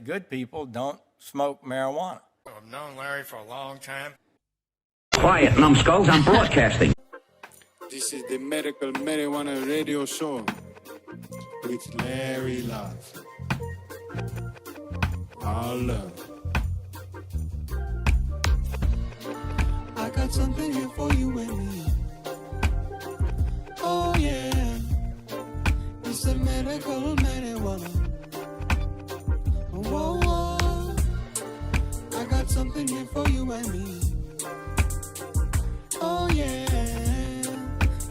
Good people don't smoke marijuana. I've known Larry for a long time. Quiet, numbskulls, I'm broadcasting. This is the Medical Marijuana Radio Show with Larry Love. All love. I got something here for you and me. Oh yeah, it's the medical marijuana. Whoa, whoa. I got something here for you and me. Oh yeah,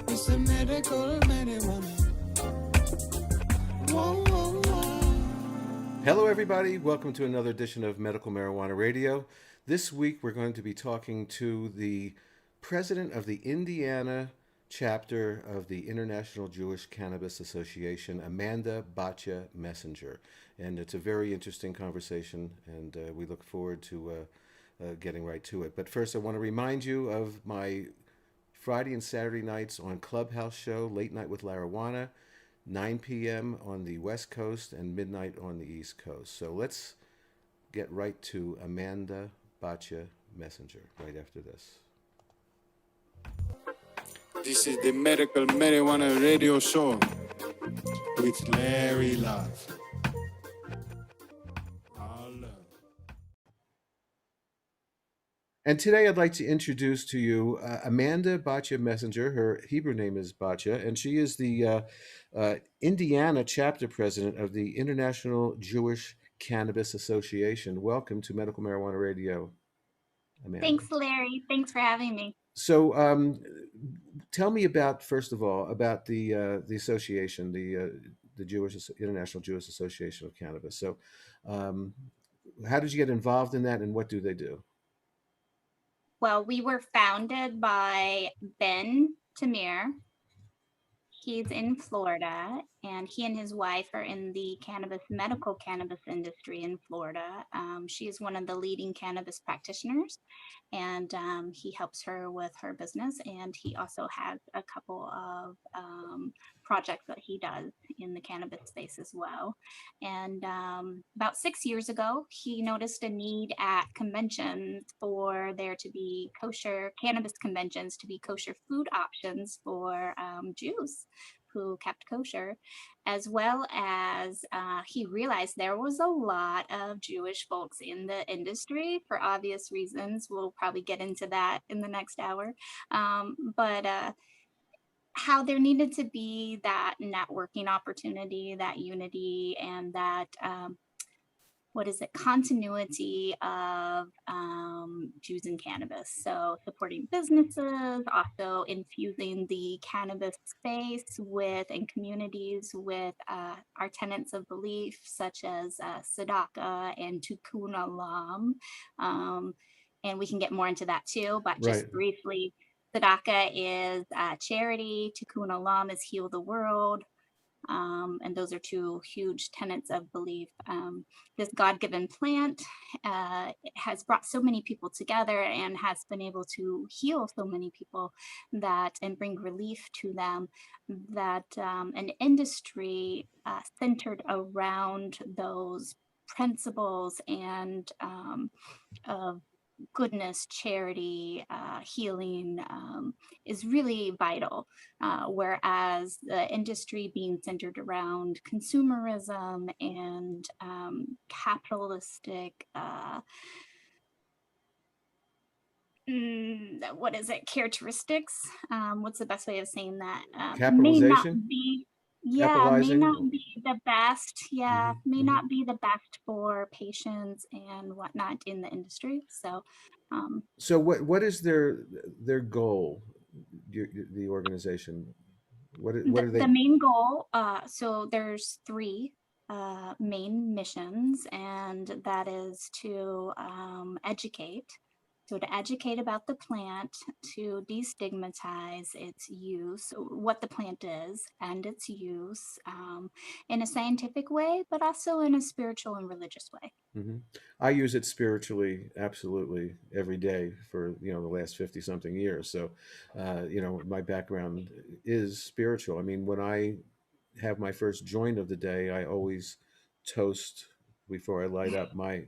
it's the medical marijuana. Whoa, whoa, whoa. Hello, everybody. Welcome to another edition of Medical Marijuana Radio. This week, we're going to be talking to the president of the Indiana chapter of the International Jewish Cannabis Association, Amanda Batya Messenger. And it's a very interesting conversation, and we look forward to getting right to it. But first, I want to remind you of my Friday and Saturday nights on Clubhouse show, Late Night with Larawana, 9 p.m. on the West Coast and midnight on the East Coast. So let's get right to Amanda Batya Messenger right after this. This is the Medical Marijuana Radio Show with Larry Love. All love. And today I'd like to introduce to you Amanda Batya Messenger. Her Hebrew name is Batya, and she is the Indiana chapter president of the International Jewish Cannabis Association. Welcome to Medical Marijuana Radio, Amanda. Thanks, Larry. Thanks for having me. So tell me about, first of all, about the association, the International Jewish Association of Cannabis. So how did you get involved in that, and what do they do? Well, we were founded by Ben Tamir. He's in Florida, and he and his wife are in the medical cannabis industry in Florida. She is one of the leading cannabis practitioners, and he helps her with her business. And he also has a couple of projects that he does in the cannabis space as well. And about 6 years ago, he noticed a need at conventions for there to be kosher cannabis conventions, to be kosher food options for Jews who kept kosher, as well as he realized there was a lot of Jewish folks in the industry for obvious reasons. We'll probably get into that in the next hour. But how there needed to be that networking opportunity, that unity, and that continuity of Jews in cannabis. So supporting businesses, also infusing the cannabis space with and communities with our tenets of belief, such as tzedakah and tikkun olam. And we can get more into that too, but just briefly, tzedakah is charity, tikkun olam is heal the world. And those are two huge tenets of belief. This God-given plant has brought so many people together and has been able to heal so many people and bring relief to them, that an industry centered around those principles and of goodness, charity, healing is really vital, whereas the industry being centered around consumerism and capitalistic characteristics, what's the best way of saying that, may not be the best. May not be the best for patients and whatnot in the industry. So, so what is their goal? The organization. What are they? The main goal. So there's three main missions, and that is to educate. So to educate about the plant, to destigmatize its use, what the plant is and its use in a scientific way, but also in a spiritual and religious way. Mm-hmm. I use it spiritually, absolutely, every day for, the last 50 something years. So, my background is spiritual. I mean, when I have my first joint of the day, I always toast before I light up my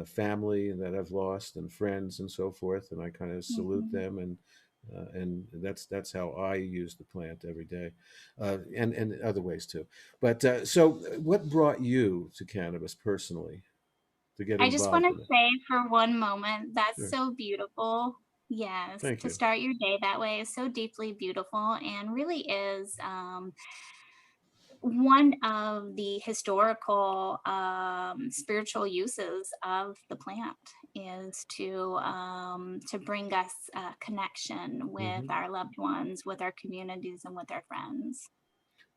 family that I've lost and friends and so forth, and I kind of salute Mhm. them, and that's how I use the plant every day, and other ways too. But so, what brought you to cannabis personally to get I just want involved to in it? say for one moment, that's Sure, so beautiful. Yes, thank to you. start your day that way is so deeply beautiful and really is one of the historical spiritual uses of the plant is to bring us connection with Hmm. our loved ones, with our communities, and with our friends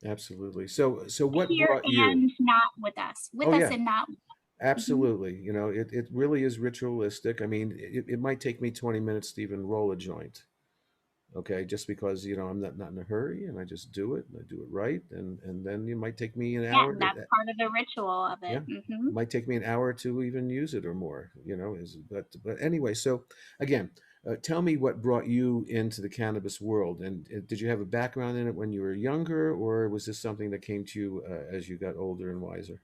Absolutely. So what here brought you? and not Oh with us yeah, and not. Mhm. absolutely. You know, it really is ritualistic. I mean, it might take me 20 minutes to even roll a joint. Okay, just because I'm not in a hurry and I just do it and I do it right, and then it might take me an Yeah, hour and to, that's part of the ritual of yeah, it. it might take me an hour to even use it or more. But anyway, so again, tell me what brought you into the cannabis world, and did you have a background in it when you were younger, or was this something that came to you as you got older and wiser?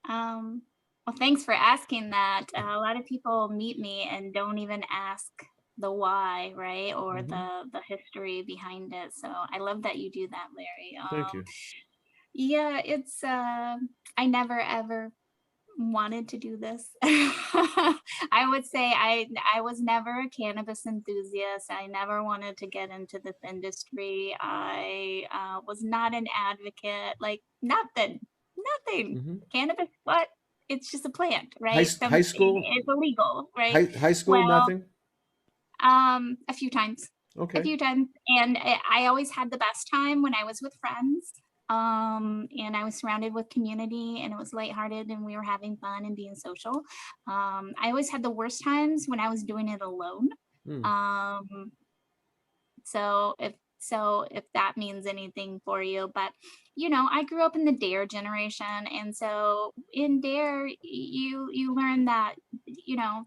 Um, well, thanks for asking that. A lot of people meet me and don't even ask the why, right, or Hmm. the history behind it. So I love that you do that, Larry. Thank you. Yeah, it's I never ever wanted to do this. I would say I was never a cannabis enthusiast. I never wanted to get into this industry. I was not an advocate. Like nothing. Hmm. Cannabis, what? It's just a plant, High right? high Some school, it's illegal, right? high school, Well, nothing. a few times, a Okay. few times, and I always had the best time when I was with friends, and I was surrounded with community, and it was lighthearted, and we were having fun and being social. I always had the worst times when I was doing it alone. Hmm. Um, so if that means anything for you, but I grew up in the dare generation, and so in dare you learn that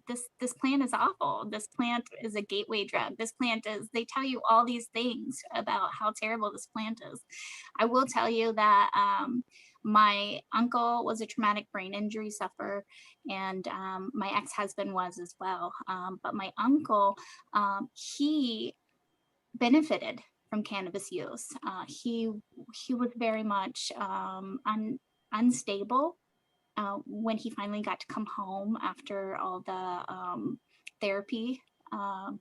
this plant is awful. This plant is a gateway drug. This plant is they tell you all these things about how terrible this plant is. I will tell you that my uncle was a traumatic brain injury sufferer, and my ex-husband was as well. But my uncle, he benefited from cannabis use. He was very much unstable when he finally got to come home after all the therapy,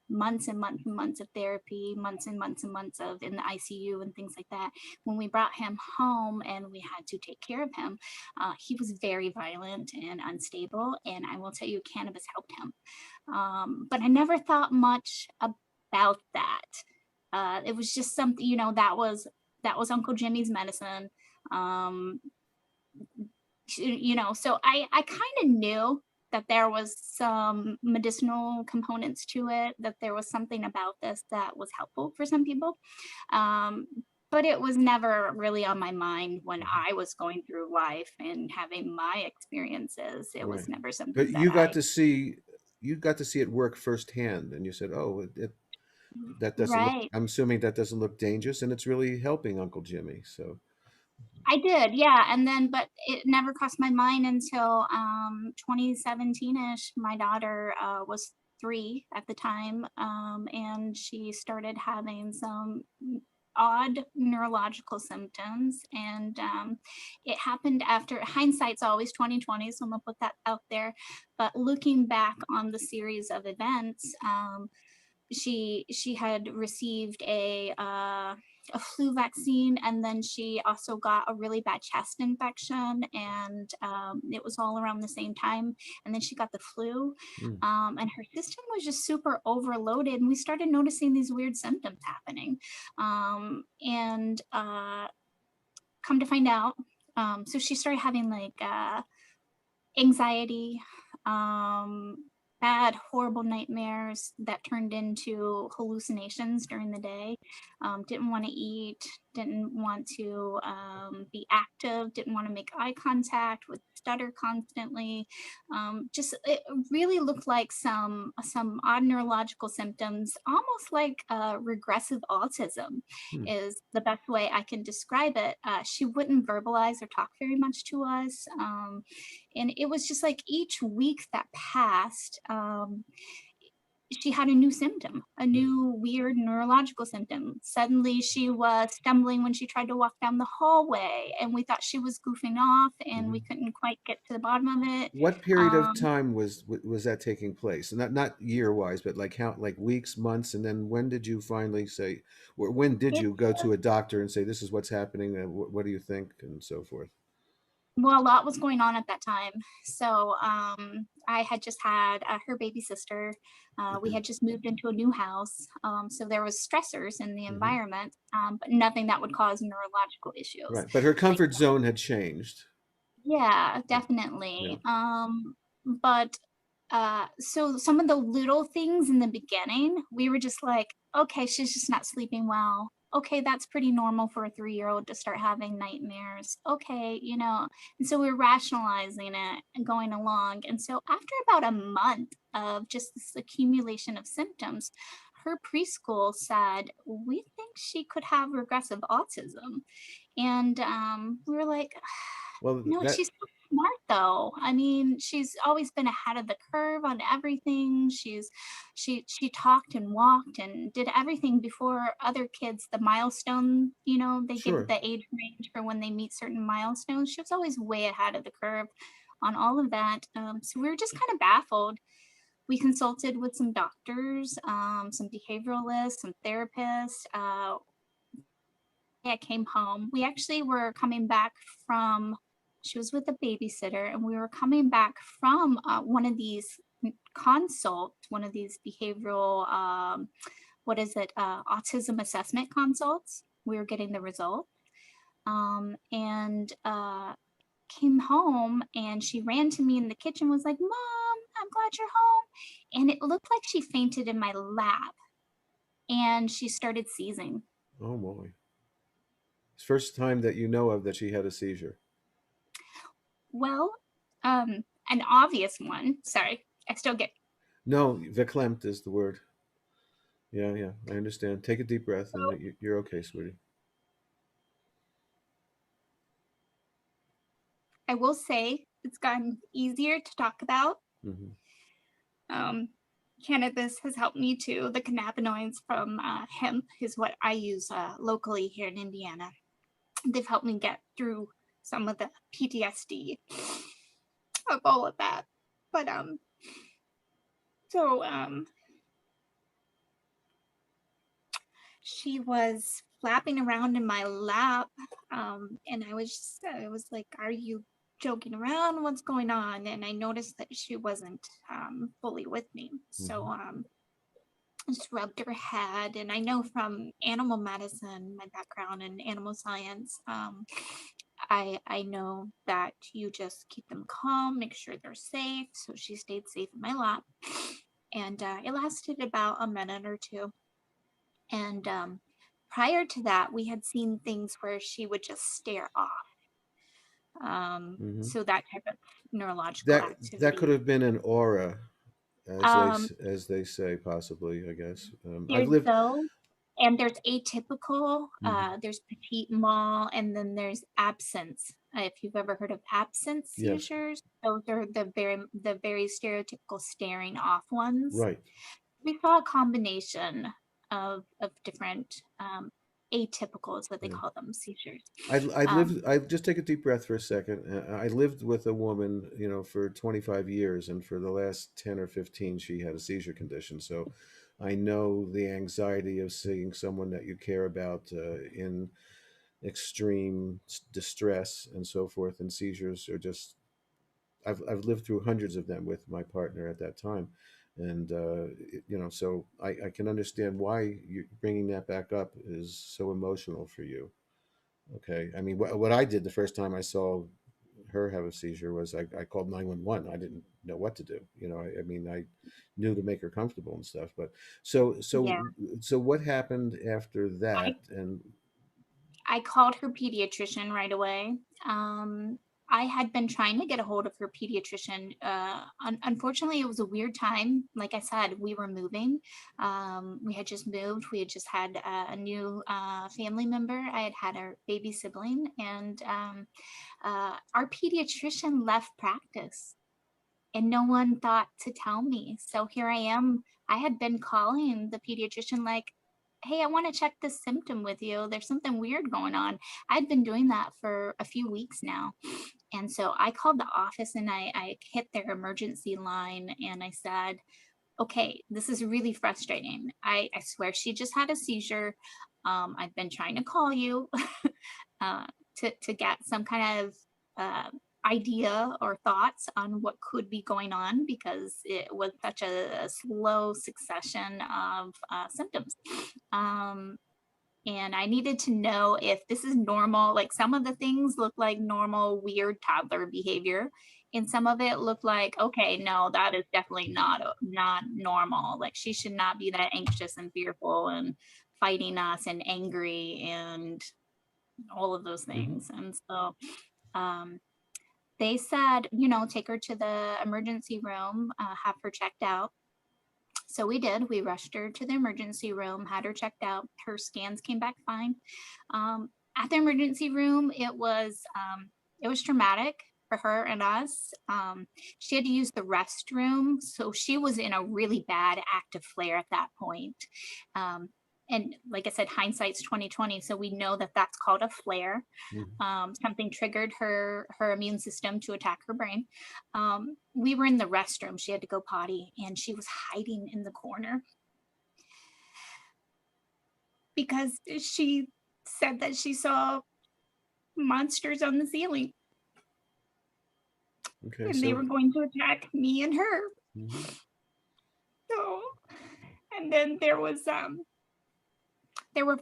months and months and months of therapy, months and months and months of in the ICU and things like that. When we brought him home and we had to take care of him, he was very violent and unstable. And I will tell you, cannabis helped him. But I never thought much about that. It was just something, that was Uncle Jimmy's medicine. Um, so I kind of knew that there was some medicinal components to it, that there was something about this that was helpful for some people. Um, but it was never really on my mind when Mhm. I was going through life and having my experiences. It was Right. never But something that you got to see it work firsthand, and you said, "Oh, that doesn't look." right. I'm assuming that doesn't look dangerous, and it's really helping Uncle Jimmy. So, I did, yeah, and then but it never crossed my mind until, 2017-ish. My daughter, was 3 at the time, and she started having some odd neurological symptoms, and, it happened after hindsight's always 2020, so I'm gonna put that out there, but looking back on the series of events, she had received a flu vaccine, and then she also got a really bad chest infection, and it was all around the same time, and then she got the flu, mm, and her system was just super overloaded, and we started noticing these weird symptoms happening, and come to find out, so she started having like anxiety, um bad, horrible nightmares that turned into hallucinations during the day. Didn't want to eat, didn't want to be active, didn't want to make eye contact, would stutter constantly. Just it really looked like some odd neurological symptoms, almost like regressive autism Hmm. is the best way I can describe it. She wouldn't verbalize or talk very much to us. And it was just like each week that passed, she had a new symptom, a new weird neurological symptom. Suddenly she was stumbling when she tried to walk down the hallway, and we thought she was goofing off, and we Mhm. couldn't quite get to the bottom of it. What period of Um, time was that taking place? Not year wise, but like how, like weeks, months, and then when did you finally say, or when did it you go to a doctor and say this is what's happening? And what do you think, and so forth? Well, a lot was going on at that time. So I had just had her baby sister. We Okay. had just moved into a new house. So there was stressors in the Hmm. environment, but nothing that would cause neurological issues. Right, but her Like, comfort zone had changed. yeah, Yeah. Yeah. definitely. But so some of the little things in the beginning, we were just like, okay, she's just not sleeping well. Okay, that's pretty normal for a 3-year-old to start having nightmares. Okay, and so we were rationalizing it and going along. And so after about a month of just this accumulation of symptoms, her preschool said, we think she could have regressive autism. And we were like, Well, no, that she's so smart though. I mean, she's always been ahead of the curve on everything. She talked and walked and did everything before other kids. The milestone, they give sure. the age range for when they meet certain milestones. She was always way ahead of the curve on all of that. So we were just kind of baffled. We consulted with some doctors, some behavioralists, some therapists. I came home. We actually were coming back from, she was with a babysitter, and we were coming back from one of these consults, one of these behavioral, what is it, autism assessment consults. We were getting the results. And came home, and she ran to me in the kitchen, was like, Mom, I'm glad you're home. And it looked like she fainted in my lap, and she started seizing. Oh boy, it's first time that you know of that she had a seizure. Well, an obvious one. Sorry, I still get. No, verklempt is the word. Yeah, yeah, I understand. Take a deep breath, and So you're okay, sweetie. I will say it's gotten easier to talk about. Hmm. Um, Cannabis has helped me too. The cannabinoids from hemp is what I use locally here in Indiana. They've helped me get through some of the PTSD of all of that. But so she was flapping around in my lap, and I was like, are you joking around? What's going on? And I noticed that she wasn't fully with me. So Hmm. I just rubbed her head. And I know from animal medicine, my background in animal science, I know that you just keep them calm, make sure they're safe. So she stayed safe in my lap. And it lasted about a minute or two. And prior to that, we had seen things where she would just stare off. Hmm. So that type of neurological That activity. could have been an aura, Um, as they say, possibly. I guess I've there's lived. those, and there's atypical, Mhm. there's petit mal, and then there's absence. If you've ever heard of absence Yes, seizures, those are the very stereotypical staring off ones. right. We saw a combination of different atypical is what they Yeah. call them, seizures. I Um, lived. I just take a deep breath for a second. I lived with a woman, for 25 years, and for the last 10 or 15, she had a seizure condition. So, I know the anxiety of seeing someone that you care about in extreme distress and so forth. And seizures are just. I've lived through hundreds of them with my partner at that time, and so I can understand why you bringing that back up is so emotional for you. Okay. I mean, what I did the first time I saw her have a seizure was I called 911. I didn't know what to do. I mean, I knew to make her comfortable and stuff. But so so Yeah. so what happened after I that? And I called her pediatrician right away. I had been trying to get a hold of her pediatrician. Unfortunately, it was a weird time. Like I said, we were moving. We had just moved. We had just had a new family member. I had had a baby sibling, and our pediatrician left practice, and no one thought to tell me. So here I am. I had been calling the pediatrician like, hey, I want to check this symptom with you. There's something weird going on. I'd been doing that for a few weeks now. And so I called the office and I hit their emergency line and I said, okay, this is really frustrating. I swear she just had a seizure. I've been trying to call you uh, to get some kind of uh, idea or thoughts on what could be going on because it was such a slow succession of symptoms. Um, and I needed to know if this is normal. Like some of the things look like normal, weird toddler behavior. And some of it looked like, okay, no, that is definitely not normal. Like she should not be that anxious and fearful and fighting us and angry and all of those Mhm. things. And so um, they said, take her to the emergency room, have her checked out. So we did. We rushed her to the emergency room, had her checked out. Her scans came back fine. At the emergency room, it was traumatic for her and us. She had to use the restroom, so she was in a really bad active flare at that point. Um, and like I said, hindsight's 2020, so we know that that's called a flare. Mhm. Something triggered her immune system to attack her brain. We were in the restroom. She had to go potty, and she was hiding in the corner because she said that she saw monsters on the ceiling, Okay, and they so were going to attack me and her. mhm. So, and then there were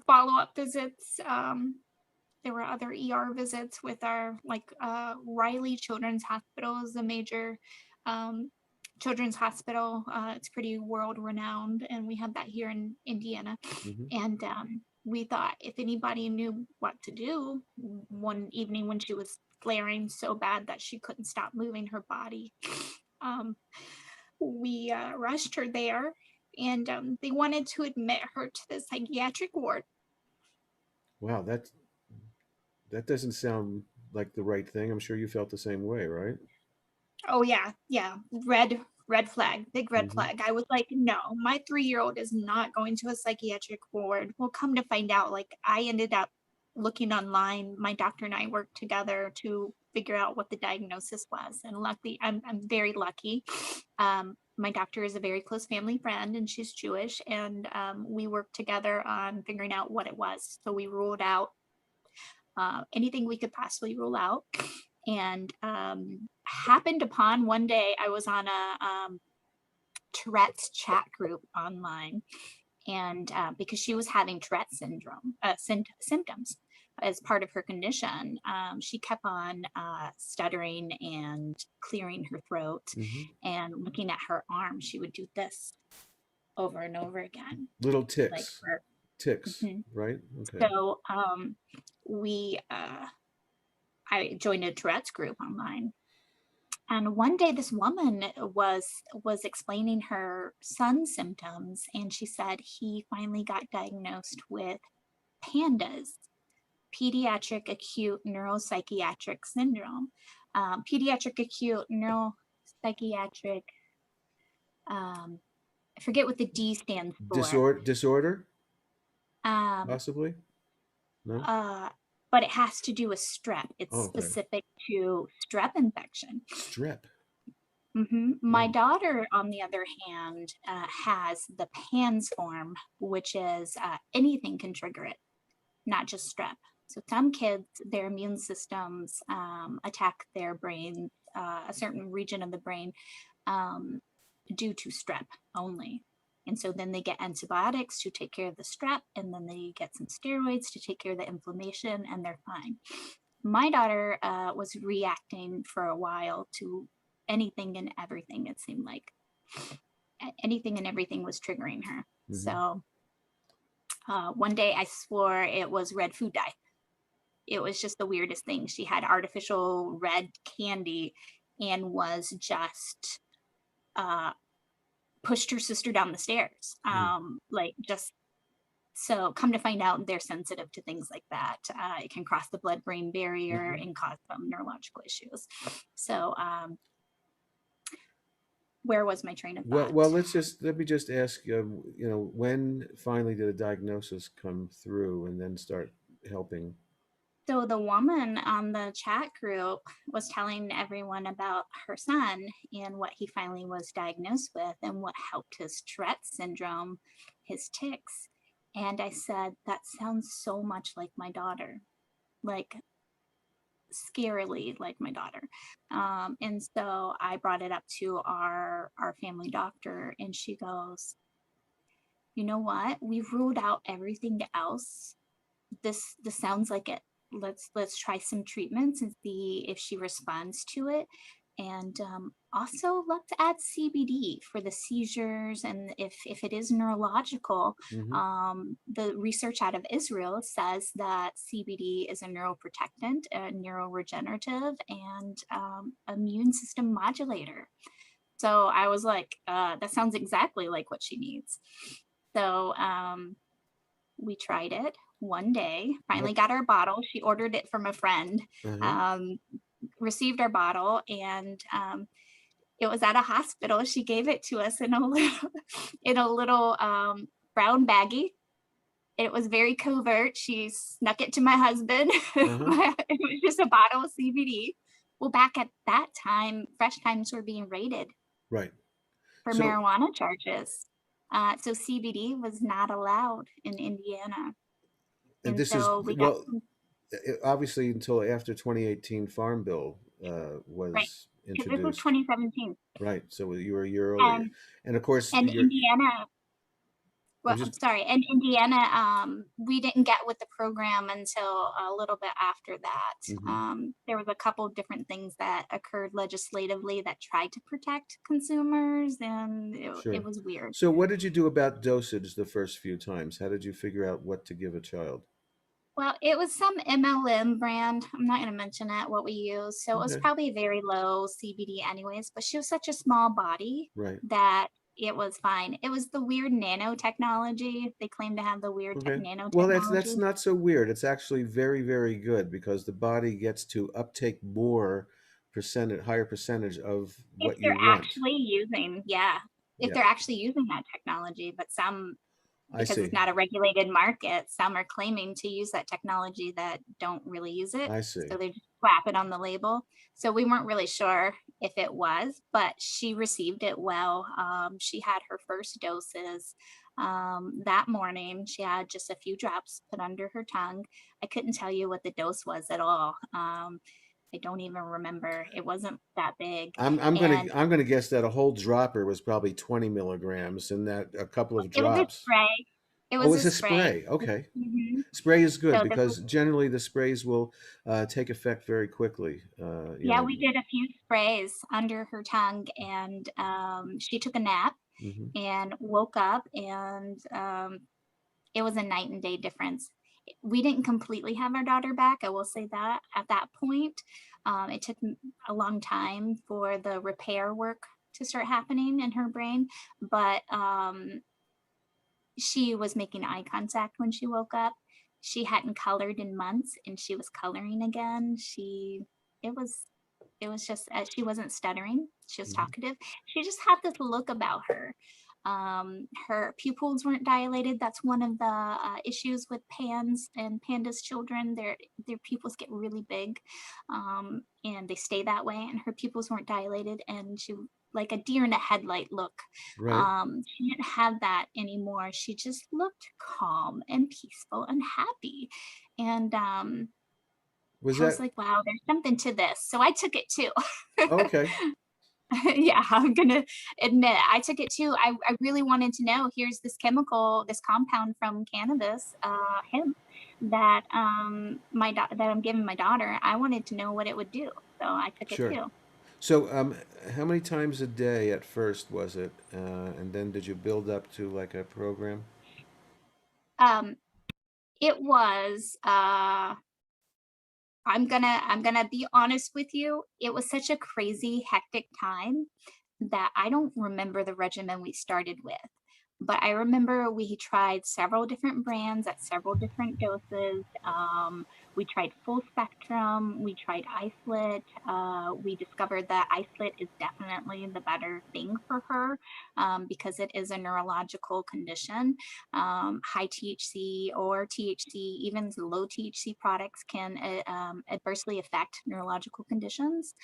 follow-up visits. There were other ER visits with our Riley Children's Hospital is a major children's hospital. It's pretty world renowned, and we have that here in Indiana. Mhm. And we thought if anybody knew what to do one evening when she was flaring so bad that she couldn't stop moving her body, um, we rushed her there, and they wanted to admit her to the psychiatric ward. Wow, that doesn't sound like the right thing. I'm sure you felt the same way, right? Oh yeah. Red flag, big red Hmm. flag. I was like, no, my 3-year-old is not going to a psychiatric ward. Well, come to find out, like I ended up looking online. My doctor and I worked together to figure out what the diagnosis was. And luckily, I'm very lucky. My doctor is a very close family friend and she's Jewish. And we worked together on figuring out what it was. So we ruled out anything we could possibly rule out. And happened upon one day, I was on a Tourette's chat group online, and because she was having Tourette syndrome symptoms as part of her condition, she kept on stuttering and clearing her throat, Hmm. and looking at her arm, she would do this over and over again, Little like ticks, for. ticks, Mhm. right? Okay. So we I joined a Tourette's group online. And one day this woman was explaining her son's symptoms, and she said he finally got diagnosed with PANDAS, Pediatric Acute Neuropsychiatric Syndrome. Pediatric Acute Neuropsychiatric, I forget what the D stands for. Disorder, Um, possibly? No? uh, but it has to do with strep. It's Oh, okay. specific to strep infection. Strep. My Oh. daughter, on the other hand, has the PANS form, which is anything can trigger it, not just strep. So some kids, their immune systems attack their brain, a certain region of the brain, um, due to strep only. And so then they get antibiotics to take care of the strep, and then they get some steroids to take care of the inflammation, and they're fine. my daughter was reacting for a while to anything and everything. It seemed like anything and everything was triggering her. So one day I swore it was red food dye. It was just the weirdest thing. She had artificial red candy and was just pushed her sister down the stairs. Like just, so come to find out they're sensitive to things like that. It can cross the blood-brain barrier and cause some neurological issues. So where was my train of thought? Well, let me just ask you, when finally did a diagnosis come through and then start helping? So the woman on the chat group was telling everyone about her son and what he finally was diagnosed with and what helped his Tourette syndrome, his tics. And I said, that sounds so much like my daughter, like scarily like my daughter. And so I brought it up to our family doctor, and she goes, you know what? We've ruled out everything else. This sounds like it. Let's try some treatments and see if she responds to it. And also let's add CBD for the seizures. And if it is neurological, the research out of Israel says that CBD is a neuroprotectant, a neuroregenerative, and immune system modulator. So I was like, that sounds exactly like what she needs. So we tried it one day, finally got our bottle. She ordered it from a friend, received our bottle, and it was at a hospital. She gave it to us in a little brown baggie. It was very covert. She snuck it to my husband. It was just a bottle of CBD. Well, back at that time, fresh times were being raided for marijuana charges. So CBD was not allowed in Indiana. And this so obviously until after 2018 Farm Bill was introduced. This was 2017. Right. So you were a year earlier. And of course, Indiana. Well, I'm sorry. In Indiana, we didn't get with the program until a little bit after that. There was a couple of different things that occurred legislatively that tried to protect consumers, and it was weird. So what did you do about dosage the first few times? How did you figure out what to give a child? Well, it was some MLM brand. I'm not going to mention it, what we used. So it was probably very low CBD anyways, but she was such a small body that it was fine. It was the weird nanotechnology. They claim to have the weird nanotechnology. Well, that's not so weird. It's actually very, very good because the body gets to uptake more higher percentage of what you want. If they're actually using that technology, but some, because it's not a regulated market, some are claiming to use that technology that don't really use it. I see. So they just slap it on the label. So we weren't really sure if it was, but she received it well. She had her first doses that morning. She had just a few drops put under her tongue. I couldn't tell you what the dose was at all. I don't even remember. It wasn't that big. I'm gonna guess that a whole dropper was probably 20 milligrams, and that a couple of drops. It was a spray. It was a spray. Okay. Spray is good because generally the sprays will take effect very quickly. We did a few sprays under her tongue, and she took a nap and woke up, and it was a night and day difference. We didn't completely have our daughter back, I will say that, at that point. It took a long time for the repair work to start happening in her brain, but she was making eye contact when she woke up. She hadn't colored in months, and she was coloring again. It was just, she wasn't stuttering. She was talkative. She just had this look about her. Her pupils weren't dilated. That's one of the issues with pandas children. Their pupils get really big, and they stay that way. And her pupils weren't dilated, and she, like a deer in a headlight look. She didn't have that anymore. She just looked calm and peaceful and happy. And I was like, wow, there's something to this. So I took it too. Okay. Yeah, I'm gonna admit I took it too. I really wanted to know, here's this chemical, this compound from cannabis, hemp, that that I'm giving my daughter. I wanted to know what it would do, so I took it Sure. too. So, how many times a day at first was it, and then did you build up to like a program? Um, it was. I'm gonna be honest with you. It was such a crazy, hectic time that I don't remember the regimen we started with. But I remember we tried several different brands at several different doses. We tried full spectrum, we tried isolate. We discovered that isolate is definitely the better thing for her because it is a neurological condition. High THC or THC, even low THC products can adversely affect neurological conditions.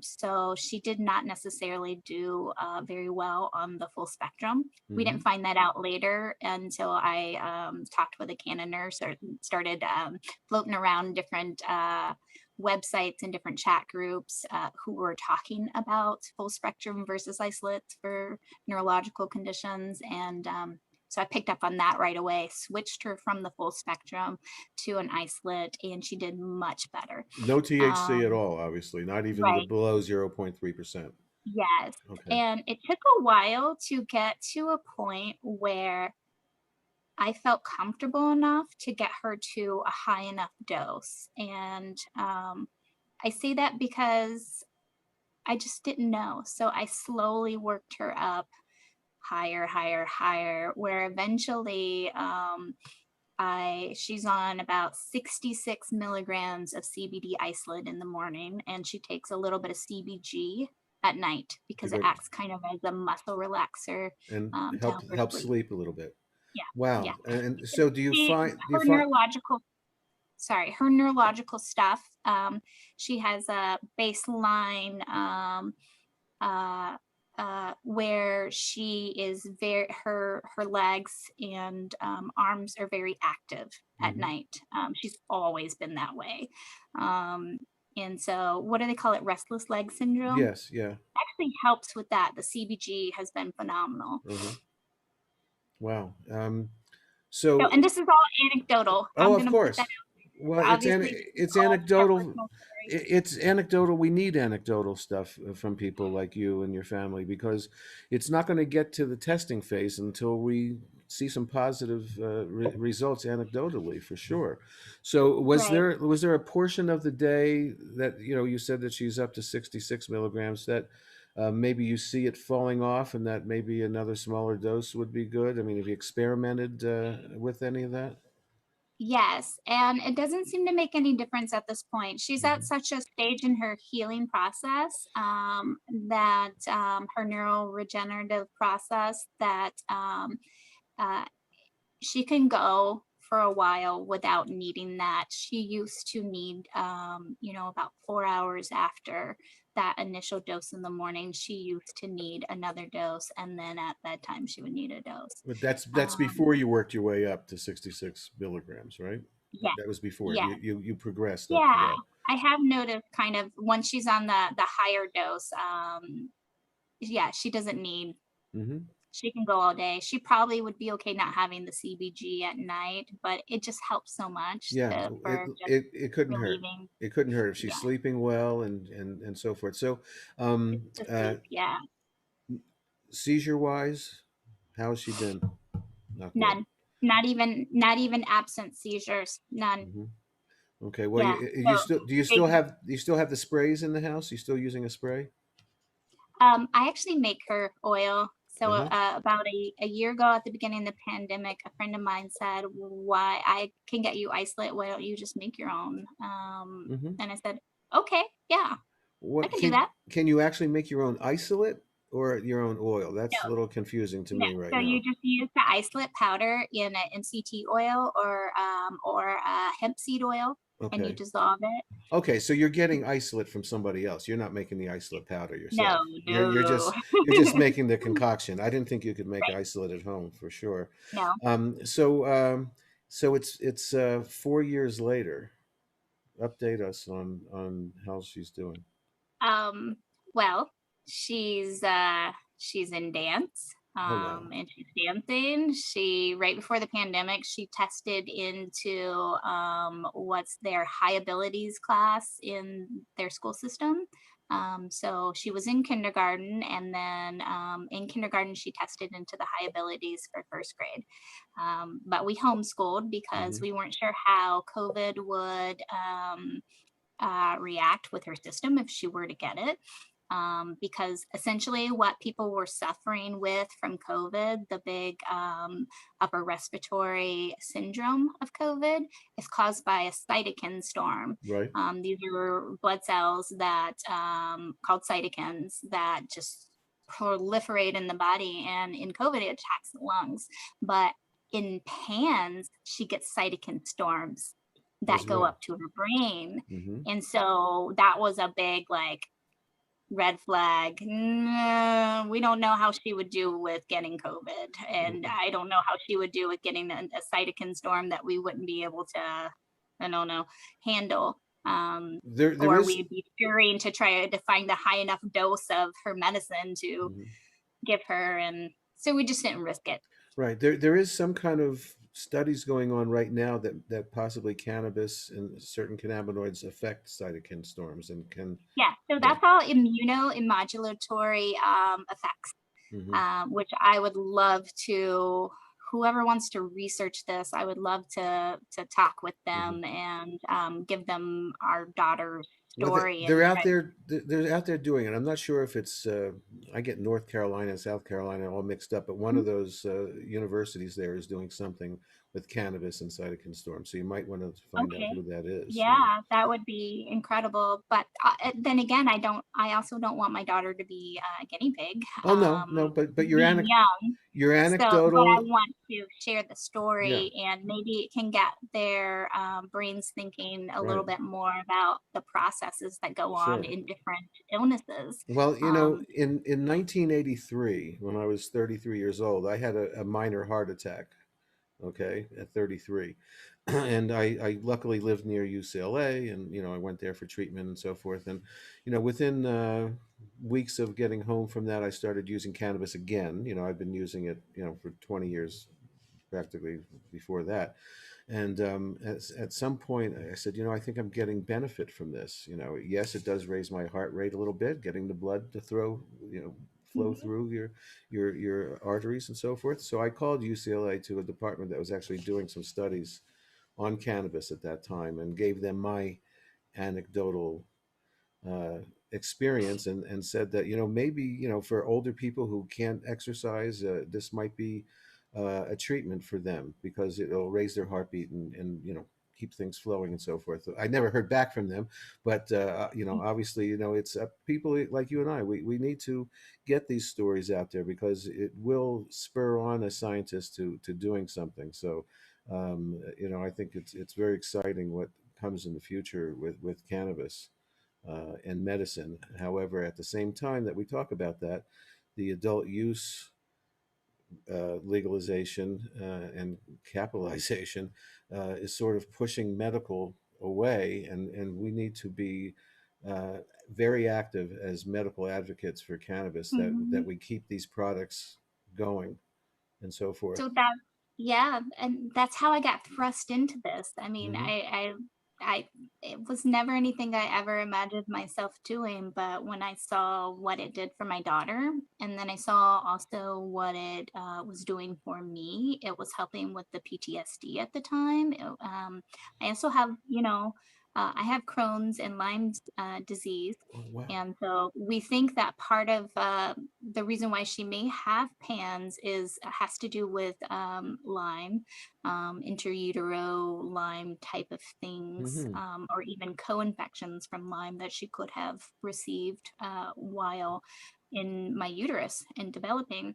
So she did not necessarily do very well on the full spectrum. We Mm-hmm. didn't find that out later until I talked with a Canna nurse or started floating around different websites and different chat groups who were talking about full spectrum versus isolates for neurological conditions. And so I picked up on that right away, switched her from the full spectrum to an isolate, and she did much better. No THC at Um, all, obviously, not even the right. below 0.3%. Yes. Okay. And it took a while to get to a point where I felt comfortable enough to get her to a high enough dose. And I say that because I just didn't know. So I slowly worked her up higher, higher, higher, where eventually she's on about 66 milligrams of CBD isolate in the morning, and she takes a little bit of CBG at night To because it go acts kind of as a muscle relaxer and to help her help sleep. sleep a little bit. Yeah, yeah. Wow. And so She, do you her find neurological, sorry, her neurological stuff. She has a baseline uh, where she is her legs and arms are very active at Mhm. night. She's always been that way. Um, and so, what do they call it? Restless leg syndrome. Yes, yeah. Actually helps with that. The CBG has been phenomenal. Uh-huh. Wow. So, So and this is all anecdotal. oh, I'm of going to put that course. Well, out. Obviously, this is it's all her anecdotal. personal story. It's anecdotal. We need anecdotal stuff from people like you and your family because it's not going to get to the testing phase until we see some positive results anecdotally, for sure. So, Right. was there a portion of the day that you said that she's up to 66 milligrams that maybe you see it falling off, and that maybe another smaller dose would be good? I mean, have you experimented with any of that? Yes, and it doesn't seem to make any difference at this point. She's at Mhm. such a stage in her healing process that her neuroregenerative process that uh, she can go for a while without needing that. She used to need, about 4 hours after that initial dose in the morning, she used to need another dose. And then at bedtime, she would need a dose. But that's Um, before you worked your way up to 66 milligrams, right? yeah, That was before yeah. you progressed up to Yeah, that. I have noticed kind of once she's on the higher dose, yeah, she doesn't need Hmm. she can go all day. She probably would be okay not having the CBG at night, but it just helps so much Yeah, for just it couldn't hurt. relieving. It couldn't hurt if she's Yeah, sleeping well and so forth. So, it's um, the uh, sleep. Yeah, seizure wise, how has she been? Not good. none. Not even absent seizures. None. Hmm. Okay. Well, Yeah. you So still big. do you still have the sprays in the house? You still using a spray? I actually make her oil. So Uh-huh. about a year ago at the beginning of the pandemic, a friend of mine said, "Why I can get you isolate? Why don't you just make your own?" Hmm. And I said, "Okay, yeah, I What can do that." can you actually make your own isolate or your own oil? No, That's a little confusing to no. me right So you now. just use the isolate powder in an MCT oil or hemp seed oil, and you Okay. dissolve it. Okay, so you're getting isolate from somebody else. You're not making the isolate powder No, yourself. no. You're just making the concoction. I didn't think you could make Right. isolate at home for sure. No. Um, so so it's 4 years later. Update us on how she's doing. Um, well, she's in dance. wow. And she's dancing. Right before the pandemic, she tested into what's their high abilities class in their school system. So she was in kindergarten, and then in kindergarten, she tested into the high abilities for first grade. But we homeschooled because Hmm. we weren't sure how COVID would react with her system if she were to get it. Because essentially, what people were suffering with from COVID, the big upper respiratory syndrome of COVID, is caused by a cytokine storm. Right. These are blood cells that called cytokines that just proliferate in the body, and in COVID, it attacks the lungs. But in PANS, she gets cytokine storms that As go well. up to her brain. Hmm. And so that was a big like red flag. No, we don't know how she would do with getting COVID. And I don't know how she would do with getting a cytokine storm that we wouldn't be able to, I don't know, handle. There Or is. we'd be fearing to try to find a high enough dose of her medicine to Mhm. give her. And so we just didn't risk it. Right. There is some kind of studies going on right now that possibly cannabis and certain cannabinoids affect cytokine storms and can. Yeah, so Yeah. that's all immunomodulatory effects, Hmm. which I would love to. Whoever wants to research this, I would love to talk with Hmm. them and give them our daughter's Well, story they're and out try. there. They're out there doing it. I'm not sure if it's. I get North Carolina and South Carolina all mixed up, but one of those universities there is doing something with cannabis and cytokine storms. So you might want to find out Okay. who that is. You know. Yeah, that would be incredible. But then again, I also don't want my daughter to be a guinea pig. Oh no, no, but Being young. your So, but I anecdotal. want to share the Yeah. story, and maybe it can get their brains thinking a little Right. bit more about the processes that go on Sure. in different illnesses. Well, Um, in 1983, when I was 33 years old, I had a minor heart attack. Okay, at 33, and I luckily lived near UCLA, and I went there for treatment and so forth. And within weeks of getting home from that, I started using cannabis again. I've been using it for 20 years practically before that. And at some point, I said, I think I'm getting benefit from this. Yes, it does raise my heart rate a little bit, getting the blood to flow mhm. through your arteries and so forth. So I called UCLA to a department that was actually doing some studies on cannabis at that time and gave them my anecdotal uh, experience and said that maybe for older people who can't exercise, this might be a treatment for them because it'll raise their heartbeat and keep things flowing and so forth. I never heard back from them, but obviously it's people like you and I. We need to get these stories out there because it will spur on a scientist to doing something. So I think it's very exciting what comes in the future with cannabis and medicine. However, at the same time that we talk about that, the adult use legalization and capitalization is sort of pushing medical away, and we need to be uh, very active as medical advocates for cannabis that Mhm. we keep these products going and so forth. So that, yeah, and that's how I got thrust into this. I mean, Hmm. I, it was never anything I ever imagined myself doing, but when I saw what it did for my daughter, and then I saw also what it was doing for me, it was helping with the PTSD at the time. I also have, I have Crohn's and Lyme's disease. Oh wow. And so we think that part of the reason why she may have PANS has to do with Lyme, intrautero Lyme type of things, Hmm. or even co-infections from Lyme that she could have received while in my uterus and developing.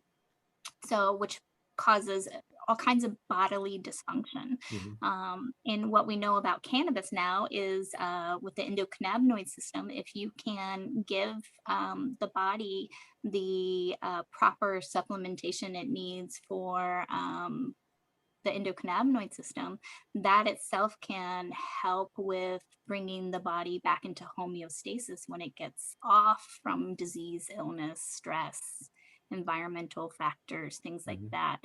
So, which causes all kinds of bodily dysfunction. Hmm. And what we know about cannabis now is with the endocannabinoid system, if you can give the body the proper supplementation it needs for the endocannabinoid system, that itself can help with bringing the body back into homeostasis when it gets off from disease, illness, stress, environmental factors, things like Mhm. that.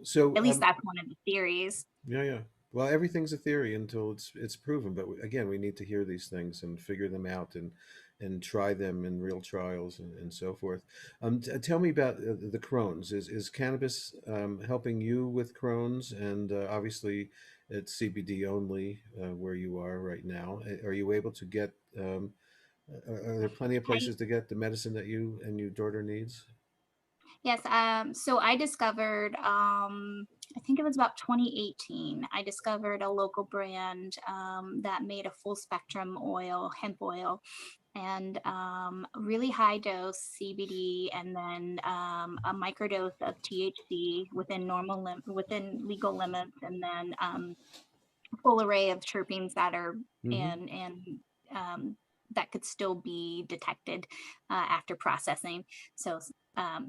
So, At least that's one of the theories. yeah, yeah. Well, everything's a theory until it's proven. But again, we need to hear these things and figure them out and try them in real trials and so forth. Tell me about the Crohn's. Is cannabis helping you with Crohn's? And obviously, it's CBD only where you are right now. Are you able to get? Are there plenty of I places to get the medicine that you and your daughter needs? Yes, so I discovered, I think it was about 2018, I discovered a local brand that made a full spectrum oil, hemp oil, and really high dose CBD, and then a microdose of THC within within legal limits, and then a full array of terpenes that are Hmm. and um, that could still be detected after processing. So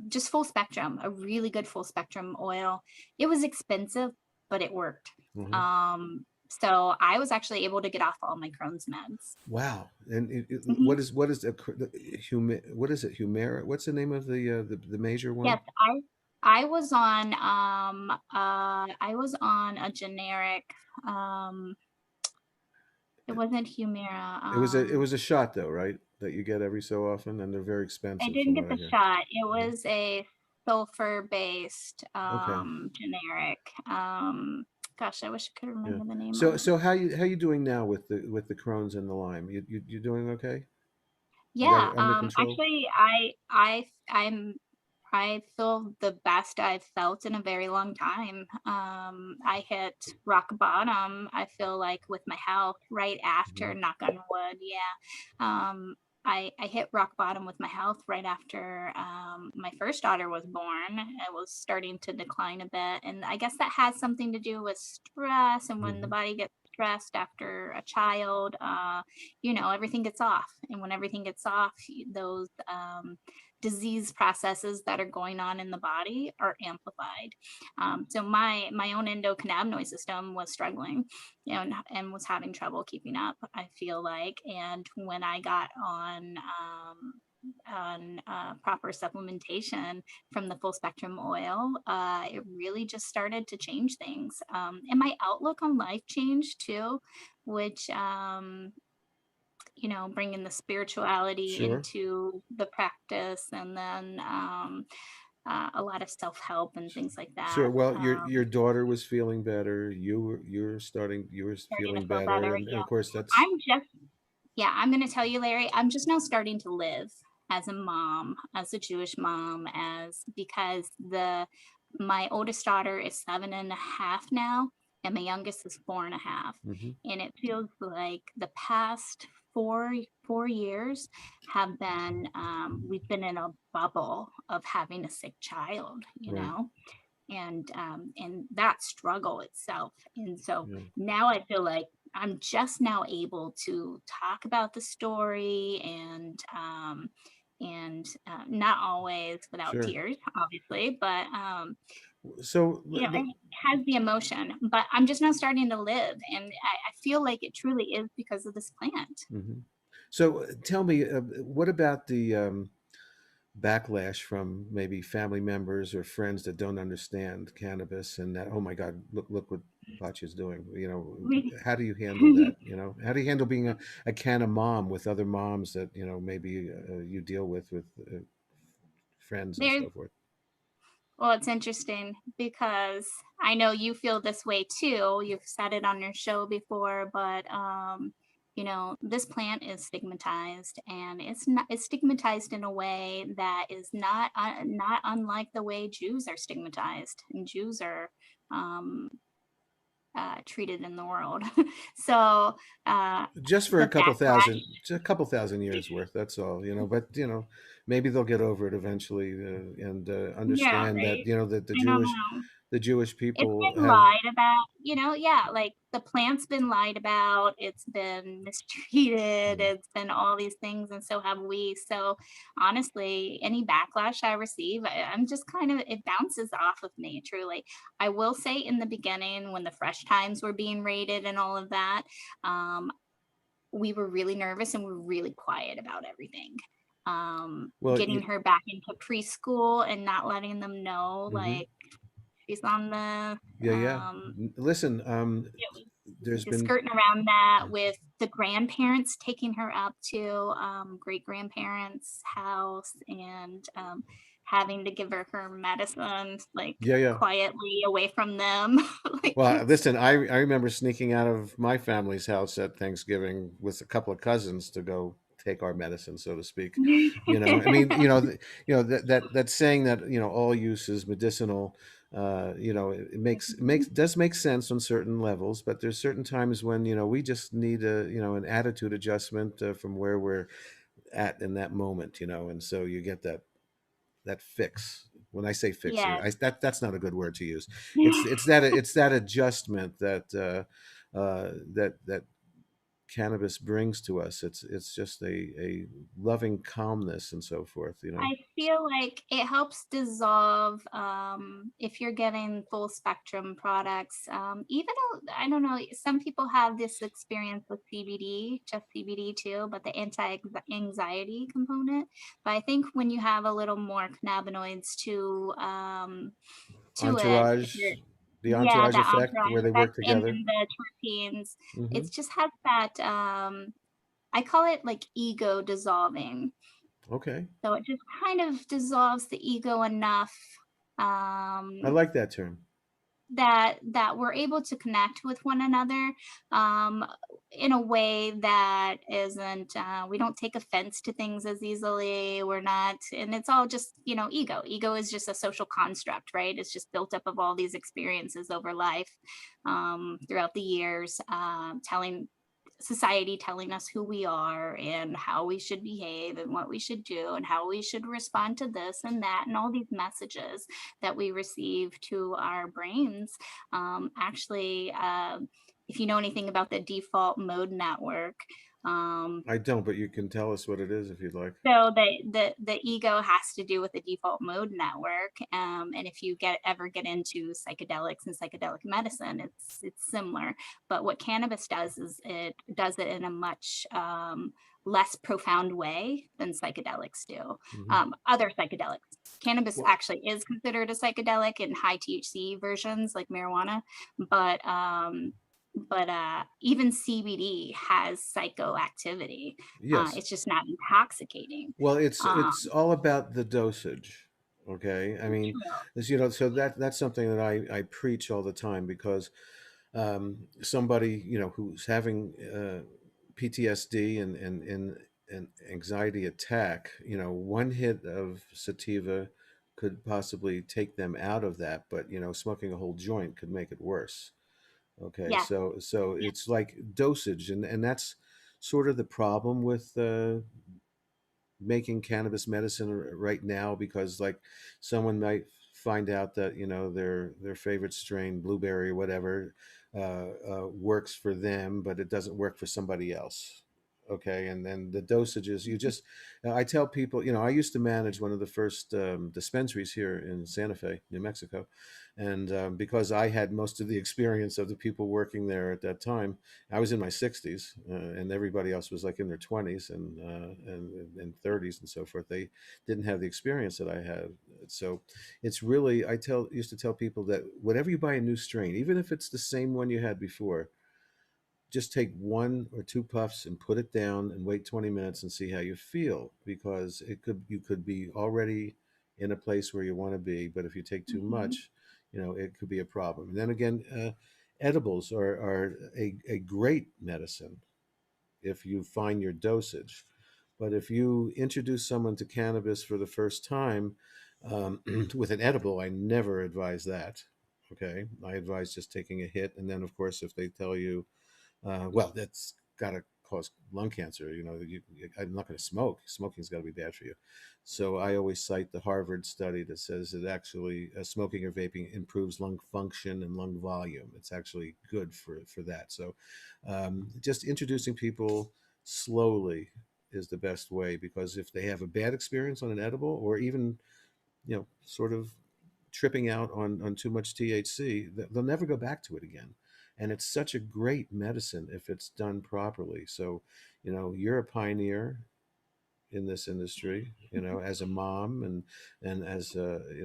just full spectrum, a really good full spectrum oil. It was expensive, but it worked. Hmm. So I was actually able to get off all my Crohn's meds. Wow. And Mhm. what is what is it? Humira? What's the name of the major one? Yes, I was on I was on a generic, um it wasn't Humira. It was a shot though, right? That you get every so often, and they're very I expensive didn't from get what I the hear. shot. It Yeah. was a sulfur-based, Okay. generic. Gosh, I wish I could Yeah. remember the name of So it. how you doing now with the Crohn's and the Lyme? You doing okay? You got Yeah, it under control? actually, I feel the best I've felt in a very long time. I hit rock bottom, I feel like, with my health right Hmm. after, knock on wood, yeah. I hit rock bottom with my health right after my first daughter was born. I was starting to decline a bit. And I guess that has something to do with stress. And when the Hmm. body gets stressed after a child, everything gets off. And when everything gets off, those disease processes that are going on in the body are amplified. So my own endocannabinoid system was struggling, and was having trouble keeping up, I feel like. And when I got on proper supplementation from the full spectrum oil, it really just started to change things. And my outlook on life changed too, which bringing the spirituality Sure. into the practice, and then a lot of self-help and things like that. Sure. Well, your daughter was feeling better. You were Starting to feeling feel better, better. and Yeah. of course that's I'm just Yeah, I'm going to tell you, Larry, I'm just now starting to live as a mom, as a Jewish mom, as because the my oldest daughter is 7.5 now, and my youngest is 4.5. hmm And it feels like the past four years have been we've been in a bubble of having a sick child, right. and that struggle itself. And so Yeah. now I feel like I'm just now able to talk about the story, and not always without Sure. tears, obviously, but So it has the emotion. But I'm just now starting to live, and I feel like it truly is because of this plant. mhm. So tell me, what about the backlash from maybe family members or friends that don't understand cannabis and that, oh my God, look what Batya's doing. How do you handle that? How do you handle being a Canna mom with other moms that maybe you deal with friends and There's so forth? Well, it's interesting because I know you feel this way too. You've said it on your show before, but this plant is stigmatized, and it's stigmatized in a way that is not unlike the way Jews are stigmatized, and Jews are um, treated in the world. So Just for the backlash. a couple thousand years worth. That's all, But maybe they'll get over it eventually and Yeah, understand that that I don't know. the Jewish It's people been have. lied about, yeah, like the plant's been lied about, it's been mistreated, Mm, it's been all these things, and so have we. So honestly, any backlash I receive, I'm just it bounces off of me, truly. I will say in the beginning, when the fresh times were being raided and all of that, um, we were really nervous and we were really quiet about everything. Well, getting her back into preschool and not letting them know, mm-hmm. like, she's on the, Yeah. Listen, there's just been skirting around that with the grandparents taking her up to great grandparents' house and having to give her medicine like yeah. quietly away from them. Like Well, it's listen, I remember sneaking out of my family's house at Thanksgiving with a couple of cousins to go take our medicine, so to speak. I mean, that saying that all use is medicinal. It does make sense on certain levels, but there's certain times when we just need an attitude adjustment from where we're at in that moment, and so you get that fix. When I say fix, yeah. that's not a good word to use. It's that adjustment that cannabis brings to us. It's just a loving calmness and so forth. I feel like it helps dissolve if you're getting full spectrum products. Even though I don't know, some people have this experience with CBD, just CBD too, but the anti-anxiety component. But I think when you have a little more cannabinoids to it, if Entourage, you're the yeah, entourage the effect entourage where they work effect and together. then the terpenes, Hmm. it just has that I call it like ego dissolving. Okay, So it just kind of dissolves the ego enough I um, like that term. that we're able to connect with one another um, in a way that isn't. We don't take offense to things as easily. We're not, and it's all just ego. Ego is just a social construct, right? It's just built up of all these experiences over life throughout the years, telling society telling us who we are and how we should behave and what we should do and how we should respond to this and that and all these messages that we receive to our brains actually if you know anything about the default mode network um, I don't, but you can tell us what it is if you'd like. so the ego has to do with the default mode network, and if you ever get into psychedelics and psychedelic medicine, it's similar. But what cannabis does is it does it in a much less profound way than psychedelics do. Hmm. Other psychedelics, cannabis Well, actually is considered a psychedelic in high THC versions like marijuana, but even CBD has psychoactivity. yes. It's just not intoxicating. Well, it's Um, it's all about the dosage. Okay, I mean, so that's something that I preach all the time because somebody who's having PTSD and an anxiety attack, one hit of sativa could possibly take them out of that, but smoking a whole joint could make it worse. Okay, yeah, so yeah. it's like dosage, and that's sort of the problem with making cannabis medicine right now, because like someone might find out that their favorite strain, blueberry or whatever, works for them, but it doesn't work for somebody else. Okay, and then the dosages, I tell people, I used to manage one of the first dispensaries here in Santa Fe, New Mexico, and because I had most of the experience of the people working there at that time. I was in my 60s, and everybody else was like in their 20s and 30s and so forth. They didn't have the experience that I had. So it's really, used to tell people that whenever you buy a new strain, even if it's the same one you had before, just take one or two puffs and put it down and wait 20 minutes and see how you feel, because you could be already in a place where you want to be, but if you take too Mhm. much, it could be a problem. And then again, edibles are a great medicine if you find your dosage. But if you introduce someone to cannabis for the first time with an edible, I never advise that. Okay, I advise just taking a hit, and then of course if they tell you, well, that's got to cause lung cancer. I'm not going to smoke. Smoking's got to be bad for you. So I always cite the Harvard study that says that actually smoking or vaping improves lung function and lung volume. It's actually good for that. So just introducing people slowly is the best way, because if they have a bad experience on an edible, or even sort of tripping out on too much THC, they'll never go back to it again. And it's such a great medicine if it's done properly. So, you're a pioneer, in this industry, as a mom and as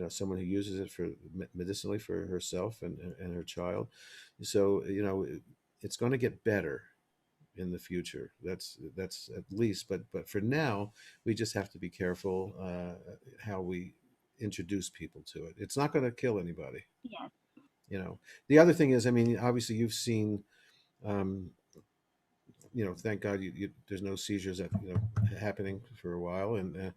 someone who uses it for medicinally for herself and her child. So it's going to get better in the future. That's at least. But for now, we just have to be careful how we introduce people to it. It's not going to kill anybody. Yes. The other thing is, I mean, obviously you've seen. Thank God there's no seizures happening for a while, and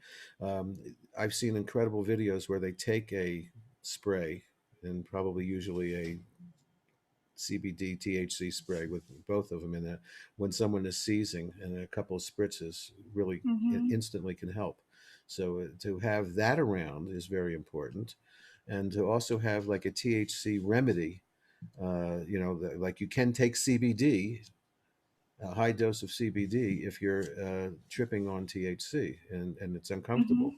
I've seen incredible videos where they take a spray and probably usually a CBD THC spray with both of them in it when someone is seizing, and a couple of spritzes really instantly can help. So to have that around is very important, and to also have like a THC remedy. Like you can take CBD, a high dose of CBD, if you're tripping on THC and it's uncomfortable.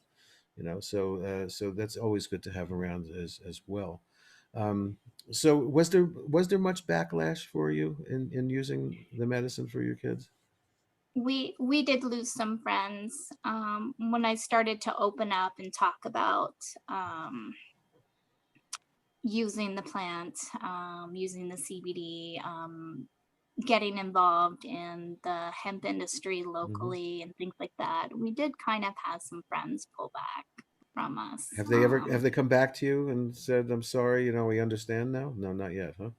So that's always good to have around as well. So was there much backlash for you in using the medicine for your kids? We did lose some friends when I started to open up and talk about using the plant, using the CBD, getting involved in the hemp industry locally and things like that. We did kind of have some friends pull back from us. Have they come back to you and said, "I'm sorry, we understand now"? No, not yet, huh?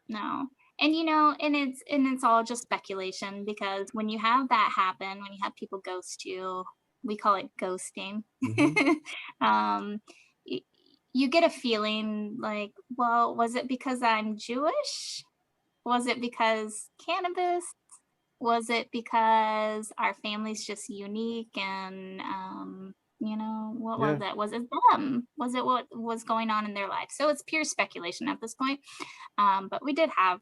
No. And it's all just speculation, because when you have that happen, when you have people ghost you, we call it ghosting. um you get a feeling like, well, was it because I'm Jewish? Was it because cannabis? Was it because our family's just unique and what was Yeah. it? Was it them? Was it what was going on in their life? So it's pure speculation at this point. But we did have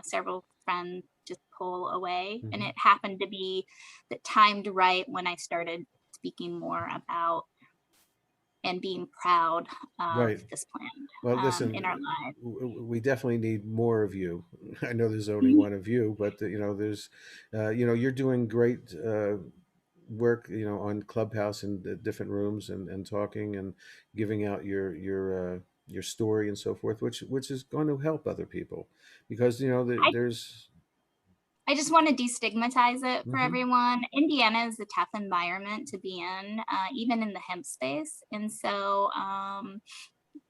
several friends just pull away, and it happened to be that timed right when I started speaking more about and being proud of Right. this plant Well, listen, in our lives. we definitely need more of you. I know there's only one of you, but there's, you're doing great work, on Clubhouse and the different rooms and talking and giving out your story and so forth, which is going to help other people because there's. I just want to destigmatize it for Mhm. everyone. Indiana is a tough environment to be in, even in the hemp space. And so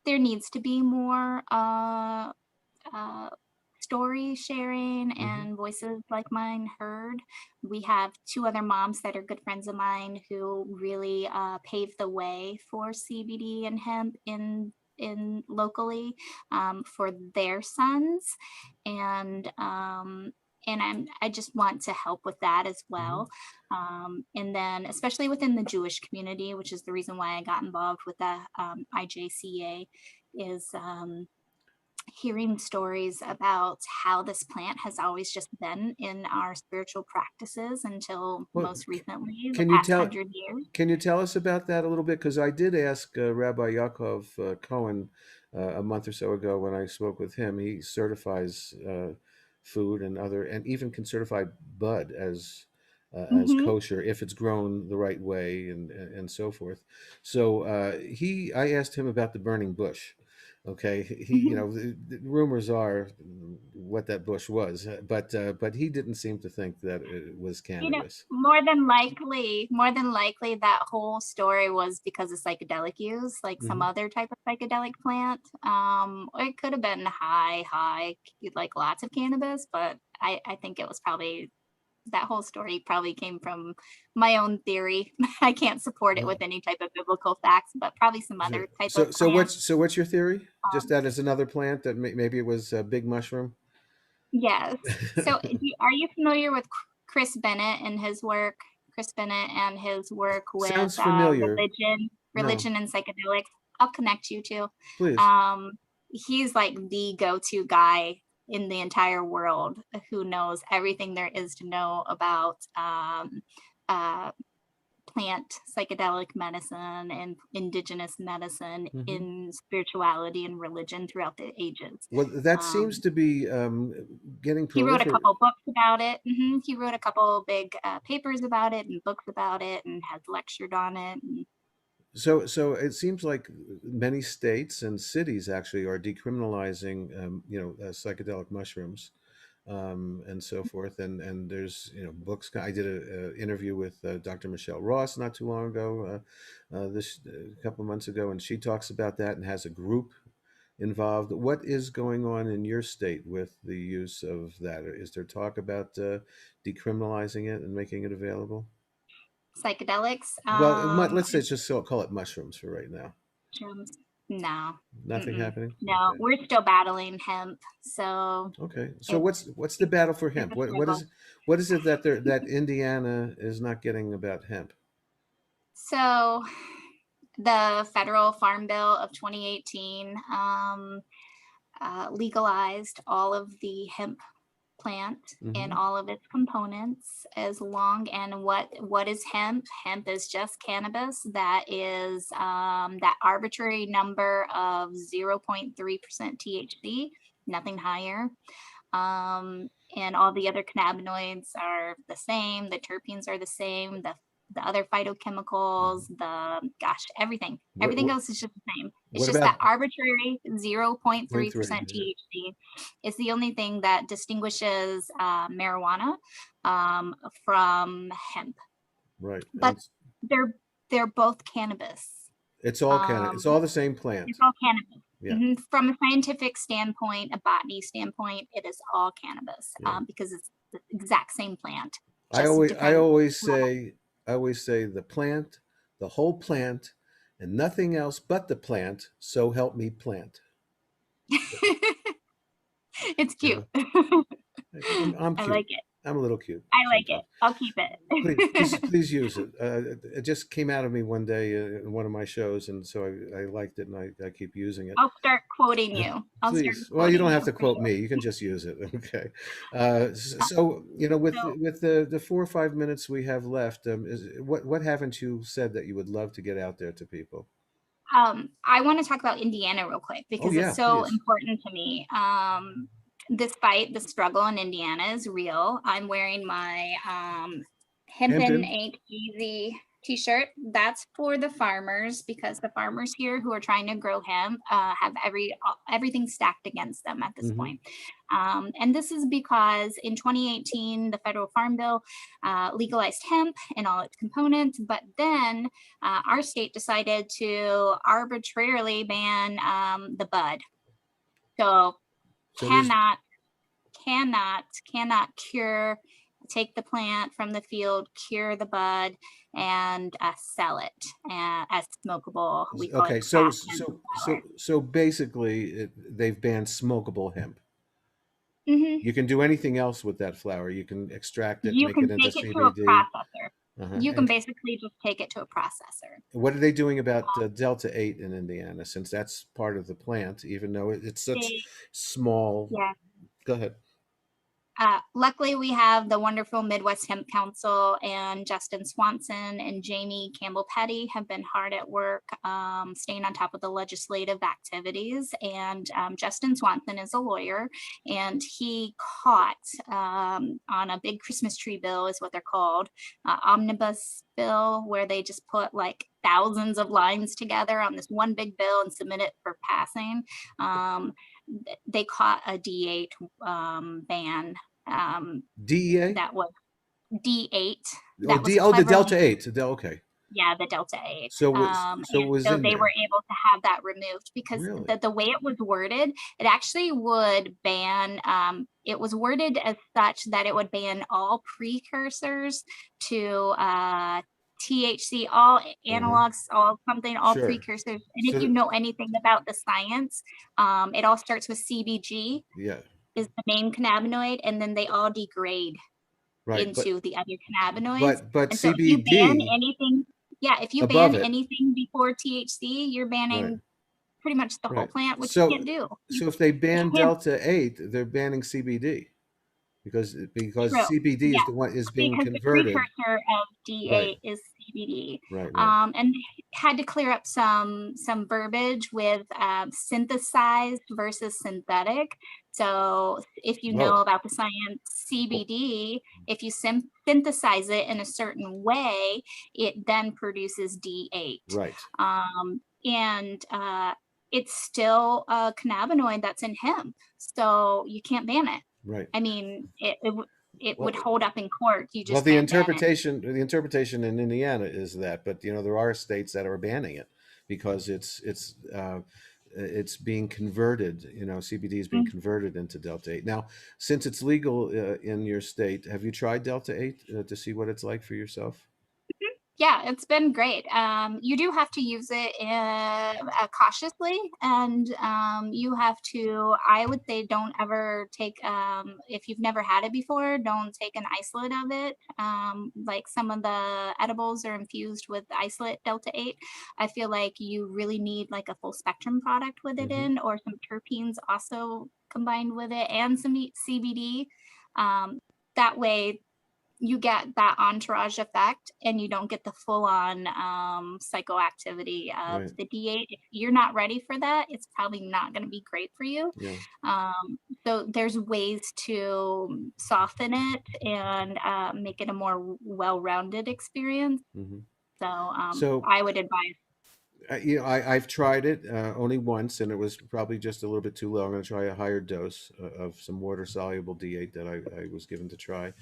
there needs to be more story sharing and voices like mine heard. We have two other moms that are good friends of mine who really paved the way for CBD and hemp in locally for their sons, and I just want to help with that as well. And then especially within the Jewish community, which is the reason why I got involved with the IJCA, is hearing stories about how this plant has always just been in our spiritual practices until Well, most recently, the Can you past tell 100 years. Can you tell us about that a little bit? Because I did ask Rabbi Yaakov Cohen a month or so ago when I spoke with him. He certifies food and even can certify bud as Mm-hmm. kosher if it's grown the right way and so forth. So I asked him about the burning bush. Okay, the rumors are what that bush was, but he didn't seem to think that it was cannabis. More than likely, that whole story was because of psychedelic use, like some other type of psychedelic plant. It could have been high, like lots of cannabis, but I think it was probably that whole story probably came from my own theory. I can't support it with any type of biblical facts, but probably some other type of So plant. what's your theory? Just that as another plant that maybe it was a big mushroom. Yes. So are you familiar with Chris Bennett and his work? Chris Bennett and his work with Sounds familiar. No, religion and psychedelics. I'll connect you to. please. He's like the go-to guy in the entire world who knows everything there is to know about plant psychedelic medicine and indigenous medicine Mm-hmm. in spirituality and religion throughout the ages. Well, that seems to be getting He wrote a proliferate. couple books about it. He wrote a couple big papers about it and books about it, and has lectured on it. And So it seems like many states and cities actually are decriminalizing, psychedelic mushrooms, and so forth. And there's books. I did a interview with Dr. Michelle Ross not too long ago, this a couple of months ago, and she talks about that and has a group involved. What is going on in your state with the use of that? Is there talk about decriminalizing it and making it available? psychedelics. Well, let's say just call it mushrooms for right now. Mushrooms, no. Nothing happening? No, Okay. we're still battling hemp. So Okay. So what's the battle for hemp? What is it that Indiana is not getting about hemp? So the federal farm bill of 2018 legalized all of the hemp plant and all of its components, as long, and what is hemp? Hemp is just cannabis. That is that arbitrary number of 0.3% THC, nothing higher. And all the other cannabinoids are the same, the terpenes are the same, the other phytochemicals, everything else is just the same. It's What just about that arbitrary 0.3% 0.3, yeah. THC is the only thing that distinguishes marijuana from hemp. Right. But they're both cannabis. It's all it's all the same plant. It's all cannabis. Yeah. From a scientific standpoint, a botany standpoint, it is all cannabis, because it's the exact same plant. I always say the plant, the whole plant, and nothing else but the plant. So help me plant. It's cute. I'm I cute. like it. I'm a little cute. I like it. I'll keep it. Please use it. It just came out of me one day in one of my shows, and so I liked it, and I keep using it. I'll start quoting you. Please. Well, you don't have to quote me. You can just use it. Okay. So with the 4 or 5 minutes we have left, what haven't you said that you would love to get out there to people? I want to talk about Indiana real quick, because it's so please. important to me. This fight, the struggle in Indiana is real. I'm wearing my Hempin' Ain't Easy t-shirt. That's for the farmers, because the farmers here who are trying to grow hemp have everything stacked against them at this point. And this is because in 2018, the federal farm bill legalized hemp and all its components, but then our state decided to arbitrarily ban the bud. So cannot take the plant from the field, cure the bud, and sell it as smokable. Okay, so basically, they've banned smokable hemp. You can do anything else with that flower. You can extract it, you make can it into take it CBD. to a processor. You can basically just take it to a processor. What are they doing about Delta 8 in Indiana, since that's part of the plant, even though it's such small? Yeah. Go ahead. Luckily, we have the wonderful Midwest Hemp Council, and Justin Swanson and Jamie Campbell-Petty have been hard at work staying on top of the legislative activities. And Justin Swanson is a lawyer, and he caught on a big Christmas tree bill, is what they're called, omnibus bill, where they just put like thousands of lines together on this one big bill and submit it for passing. They caught a D8 ban. DEA? That was D8. The Delta 8. Okay. Yeah, the Delta 8. So they were able to have that removed, because the way it was worded, it actually would ban, it was worded as such that it would ban all precursors to THC, all analogs, all precursors. And if you know anything about the science, it all starts with CBG. Yeah. Is the main cannabinoid, and then they all degrade into the other cannabinoids. But and so CBD, if you ban anything, if you ban anything before THC, you're banning pretty much the whole plant, which you can't do. So if they ban Delta 8, they're banning CBD. because True. CBD is Yeah. the one is being Because the converted. precursor of Right. D8 is CBD. Right. And had to clear up some verbiage with synthesized versus synthetic. So if you know Whoa. about the science, CBD, if you synthesize it in a certain way, it then produces D8. Right. And it's still a cannabinoid that's in hemp, so you can't ban it. Right. I mean, it would Well, hold up in court. You well, just can't ban it. the interpretation in Indiana is that, but there are states that are banning it because it's being converted. CBD is being Mm. converted into Delta 8. Now, since it's legal in your state, have you tried Delta 8 to see what it's like for yourself? Yeah, it's been great. You do have to use it cautiously, and you have to, I would say, don't ever take, if you've never had it before, don't take an isolate of it. Like some of the edibles are infused with isolate Delta 8. I feel like you really need like a full spectrum product with it in, or some terpenes also combined with it, and some CBD. That way, you get that entourage effect and you don't get the full-on psychoactivity of Right. the D8. If you're not ready for that, it's probably not going to be great for you. Yeah. So there's ways to soften it and make it a more well-rounded experience. Mm-hmm. So So I would advise. I've tried it only once, and it was probably just a little bit too low. I'm going to try a higher dose of some water-soluble D8 that I was given to try,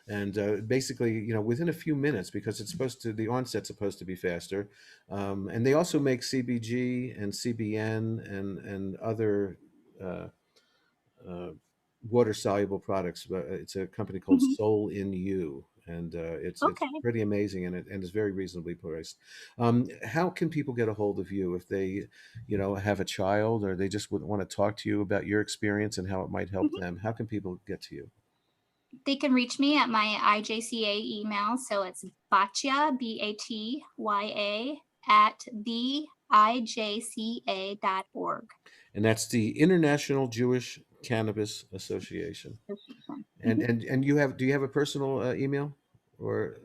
and basically, within a few minutes, because the onset's supposed to be faster, and they also make CBG and CBN and other uh, water-soluble products. But it's a company called Mhm. Soul in You, and it's Okay. pretty amazing, and it's very reasonably priced. How can people get a hold of you if they, have a child or they just would want to talk to you about your experience and how it might help Mhm. them? How can people get to you? They can reach me at my IJCA email. So it's Batya, Batya, at theijca.org. And that's the International Jewish Cannabis Association. And Mhm. and do you have a personal email or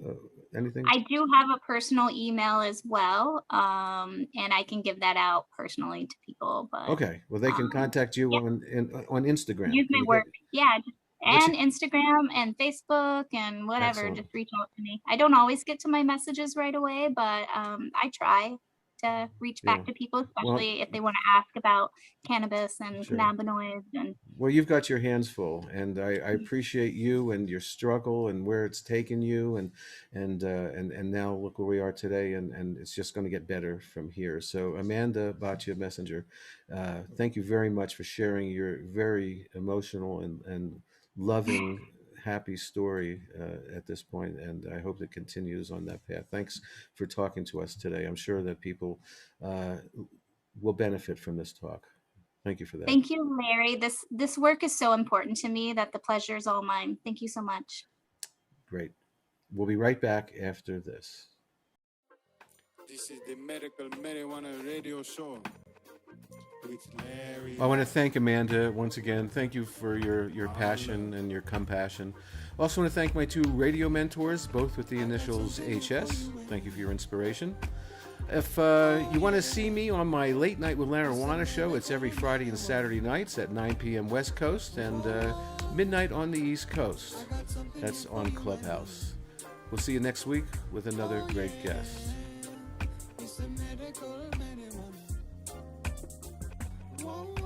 anything? I do have a personal email as well, and I can give that out personally to people. But Okay, well, they can contact you yeah, on Instagram. use Can my you work. Yeah, what's and Instagram and Facebook and whatever. excellent? Just reach out to me. I don't always get to my messages right away, but I try to reach Yeah. back to people, Well, especially if they want to ask about cannabis and sure. cannabinoids. And Well, you've got your hands full, and I appreciate you and your struggle and where it's taken you, and now look where we are today, and it's just going to get better from here. So, Amanda Batya Messenger, thank you very much for sharing your very emotional and loving, happy story at this point, and I hope it continues on that path. Thanks for talking to us today. I'm sure that people uh, will benefit from this talk. Thank you for that. thank you, Larry. This work is so important to me that the pleasure is all mine. Thank you so much. Great. We'll be right back after this. This is the Medical Marijuana Radio Show with Larry. I want to thank Amanda once again. Thank you for your passion and your compassion. I also want to thank my two radio mentors, both with the initials HS. Thank you for your inspiration. If you want to see me on my Late Night with Marijuana show, it's every Friday and Saturday nights at 9 p.m. West Coast and midnight on the East Coast. That's on Clubhouse. We'll see you next week with another great guest. It's a medical marijuana. Whoa.